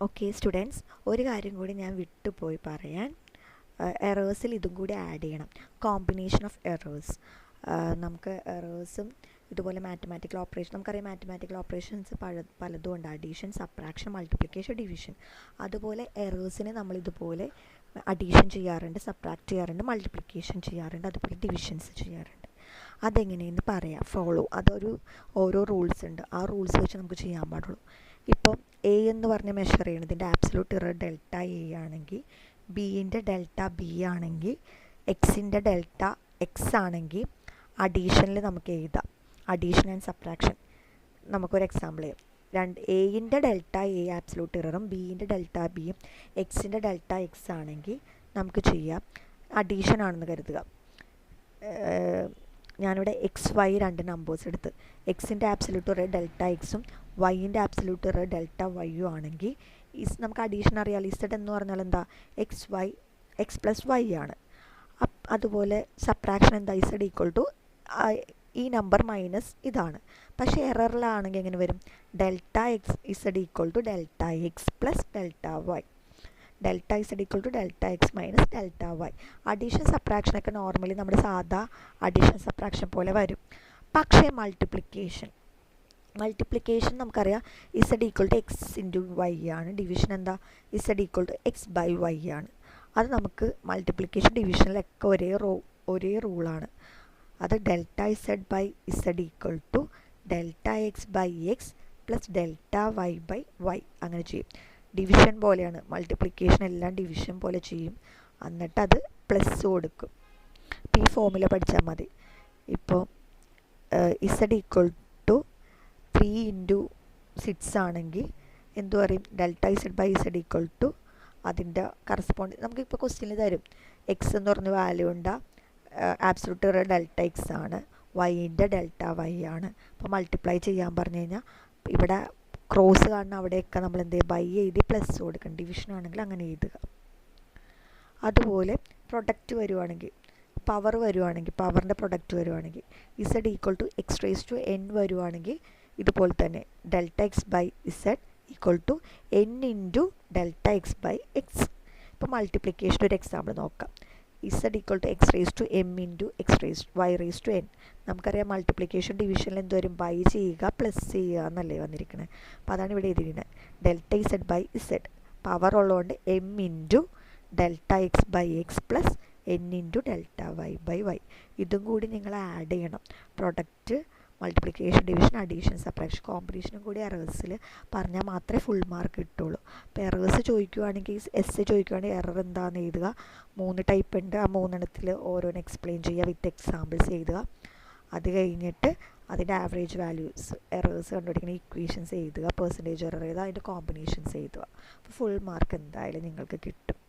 Okay students, ഒരു കാര്യം കൂടി ഞാൻ വിട്ടുപോയി പറയാൻ. എറേഴ്സിൽ ഇതും കൂടി ആഡ് ചെയ്യണം. Combination of errors. നമുക്ക് എറേഴ്സും ഇതുപോലെ മാത്തമാറ്റിക്കൽ ഓപ്പറേഷൻ, നമുക്കറിയാം മാത്തമാറ്റിക്കൽ ഓപ്പറേഷൻസ് പലതും ഉണ്ട്. Addition, subtraction, multiplication, division. അതുപോലെ എറേഴ്സിന് നമ്മളിതുപോലെ അഡീഷൻ ചെയ്യാറുണ്ട്, സബ്ട്രാക്ട് ചെയ്യാറുണ്ട്, മൾട്ടിപ്ലിക്കേഷൻ ചെയ്യാറുണ്ട്, അതുപോലെ ഡിവിഷൻസ് ചെയ്യാറുണ്ട്. അതെങ്ങനെയെന്ന് പറയാം. ഫോളോ. ഓരോ റൂൾസ് ഉണ്ട്. ആ റൂൾസ് വെച്ച് നമുക്ക് ചെയ്യാൻ പാടുള്ളൂ. ഇപ്പോൾ എ എന്ന് പറഞ്ഞ് മെഷർ ചെയ്യണതിൻ്റെ ആബ്സലൂട്ട് എറർ ഡെൽറ്റ എ ആണെങ്കിൽ, ബിൻ്റെ ഡെൽറ്റ ബി ആണെങ്കിൽ, എക്സിൻ്റെ ഡെൽറ്റ എക്സ് ആണെങ്കിൽ അഡീഷനിൽ നമുക്ക് എഴുതാം. Addition and subtraction. നമുക്കൊരു എക്സാമ്പിൾ ചെയ്യാം. എയിൻ്റെ ഡെൽറ്റ എ ആബ്സലൂട്ട് എററും ബിൻ്റെ ഡെൽറ്റ ബിയും എക്സിൻ്റെ ഡെൽറ്റ എക്സ് ആണെങ്കിൽ നമുക്ക് ചെയ്യാം. അഡീഷൻ ആണെന്ന് കരുതുക. ഞാനിവിടെ എക്സ് വൈ രണ്ട് നമ്പേഴ്സ് എടുത്ത്, എക്സിൻ്റെ ആബ്സലൂട്ട് എറർ ഡെൽറ്റ എക്സും വൈൻ്റെ ആബ്സലൂട്ട് എറർ ഡെൽറ്റ വൈയും ആണെങ്കിൽ നമുക്ക് അഡീഷൻ അറിയാം. ഇസഡ് എന്ന് പറഞ്ഞാൽ എന്താ? എക്സ് പ്ലസ് വൈ ആണ്. അതുപോലെ സബ്ട്രാക്ഷൻ എന്താ? ഇസഡ് ഈക്വൽ ടു ഈ നമ്പർ മൈനസ് ഇതാണ്. പക്ഷേ എററിലാണെങ്കിൽ എങ്ങനെ വരും? Delta X Z equal to delta X plus delta Y. Delta Z equal to delta X minus delta Y. Addition സബ്ട്രാക്ഷനൊക്കെ നോർമലി നമ്മുടെ സാധാ അഡീഷൻ സബ്ട്രാക്ഷൻ പോലെ വരും. പക്ഷേ മൾട്ടിപ്ലിക്കേഷൻ നമുക്കറിയാം Z equal to X into Y ആണ്. ഡിവിഷൻ എന്താ? Z equal to X by Y ആണ്. അത് നമുക്ക് മൾട്ടിപ്ലിക്കേഷൻ ഡിവിഷനിലൊക്കെ ഒരേ റൂളാണ്. അത് delta Z by z equal to delta X by X plus delta Y by y. അങ്ങനെ ചെയ്യും. ഡിവിഷൻ പോലെയാണ്. മൾട്ടിപ്ലിക്കേഷൻ എല്ലാം ഡിവിഷൻ പോലെ ചെയ്യും. എന്നിട്ട് അത് പ്ലസ് കൊടുക്കും. ഇപ്പോൾ ഈ ഫോർമുല പഠിച്ചാൽ മതി. ഇപ്പോൾ ഇസഡ് ഈക്വൽ ടു 3 ഇൻറ്റു 6 ആണെങ്കിൽ എന്തു പറയും? Delta Z by z equal to അതിൻ്റെ കറസ്പോണ്ടിങ് നമുക്കിപ്പോൾ ക്വസ്റ്റ്യനിൽ തരും. എക്സ് എന്ന് പറഞ്ഞ വാല്യൂ ഉണ്ട്. ആബ്സലൂട്ട് എറർ ഡെൽറ്റ എക്സ് ആണ്, വൈൻ്റെ ഡെൽറ്റ വൈ ആണ്. അപ്പോൾ മൾട്ടിപ്ലൈ ചെയ്യാൻ പറഞ്ഞു കഴിഞ്ഞാൽ ഇവിടെ ക്രോസ് കാണുന്ന അവിടെയൊക്കെ നമ്മൾ എന്ത് ചെയ്യുക? ബൈ എഴുതി പ്ലസ് കൊടുക്കണം. ഡിവിഷൻ ആണെങ്കിൽ അങ്ങനെ എഴുതുക. അതുപോലെ പ്രൊഡക്റ്റ് വരുവാണെങ്കിൽ, പവർ വരുവാണെങ്കിൽ, പവറിൻ്റെ പ്രൊഡക്റ്റ് വരുവാണെങ്കിൽ z equal to x raise to n വരുവാണെങ്കിൽ ഇതുപോലെ തന്നെ delta X by z equal to n into delta X by x. ഇപ്പോൾ മൾട്ടിപ്ലിക്കേഷൻ ഒരു എക്സാമ്പിൾ നോക്കാം. Z equal to x raise to m into y raise to n. നമുക്കറിയാം multiplication ഡിവിഷനിൽ എന്ത് വരും? ബൈ ചെയ്യുക പ്ലസ് ചെയ്യുക എന്നല്ലേ വന്നിരിക്കുന്നത്. അപ്പോൾ അതാണ് ഇവിടെ എഴുതിയിരിക്കുന്നത്. Delta Z by Z power ഉള്ളതുകൊണ്ട് M into delta X by X plus N into delta Y by Y. ഇതും കൂടി നിങ്ങൾ ആഡ് ചെയ്യണം. Product, multiplication, division, addition, subtraction, കോമ്പിനേഷനും കൂടി എറേഴ്സിൽ പറഞ്ഞാൽ മാത്രമേ ഫുൾ മാർക്ക് കിട്ടുള്ളൂ. അപ്പോൾ എറേഴ്സ് ചോദിക്കുകയാണെങ്കിൽ, എസ് ചോദിക്കുകയാണെങ്കിൽ എറർ എന്താണെന്ന് എഴുതുക. 3 ടൈപ്പ് ഉണ്ട്. ആ 3 ഓരോന്ന് എക്സ്പ്ലെയിൻ ചെയ്യുക വിത്ത് എക്സാമ്പിൾസ് എഴുതുക. അത് കഴിഞ്ഞിട്ട് അതിൻ്റെ ആവറേജ് വാല്യൂസ്, എറേഴ്സ് കണ്ടുപിടിക്കുന്ന ഇക്വേഷൻസ് എഴുതുക. പെർസെൻറ്റേജ് എറർ എഴുതുക. അതിൻ്റെ കോമ്പിനേഷൻസ് എഴുതുക. അപ്പോൾ ഫുൾ മാർക്ക് എന്തായാലും നിങ്ങൾക്ക് കിട്ടും.